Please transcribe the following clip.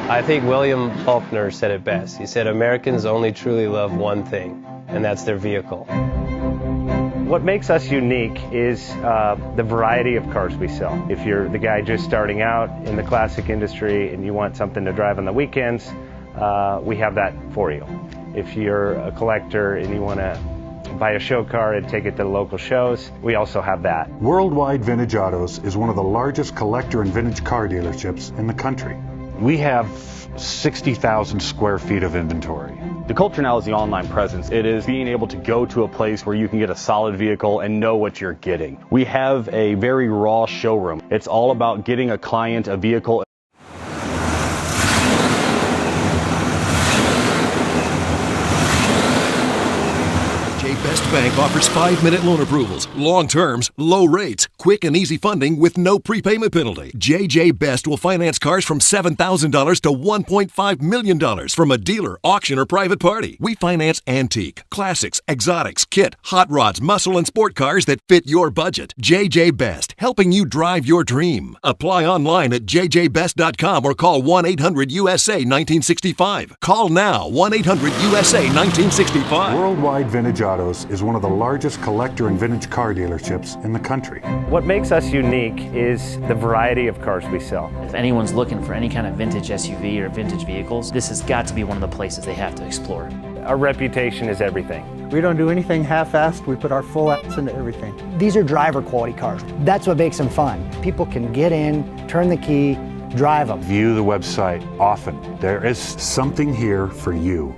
I think William Faulkner said it best. He said, Americans only truly love one thing, and that's their vehicle. What makes us unique is the variety of cars we sell. If you're the guy just starting out in the classic industry and you want something to drive on the weekends, we have that for you. If you're a collector and you want to buy a show car and take it to the local shows, we also have that. Worldwide Vintage Autos is one of the largest collector and vintage car dealerships in the country. We have 60,000 square feet of inventory. The culture now is the online presence. It is being able to go to a place where you can get a solid vehicle and know what you're getting. We have a very raw showroom. It's all about getting a client a vehicle. Best Bank offers 5-minute loan approvals, long terms, low rates, quick and easy funding with no prepayment penalty. JJ Best will finance cars from $7,000 to $1.5 million from a dealer, auction, or private party. We finance antique, classics, exotics, kit, hot rods, muscle, and sport cars that fit your budget. JJ Best, helping you drive your dream. Apply online at jjbest.com or call 1-800-USA-1965. Call now, 1-800-USA-1965. Worldwide Vintage Autos is one of the largest collector and vintage car dealerships in the country. What makes us unique is the variety of cars we sell. If anyone's looking for any kind of vintage SUV or vintage vehicles, this has got to be one of the places they have to explore. Our reputation is everything. We don't do anything half-assed. We put our full ass into everything. These are driver quality cars. That's what makes them fun. People can get in, turn the key, drive them. View the website often. There is Something here for you.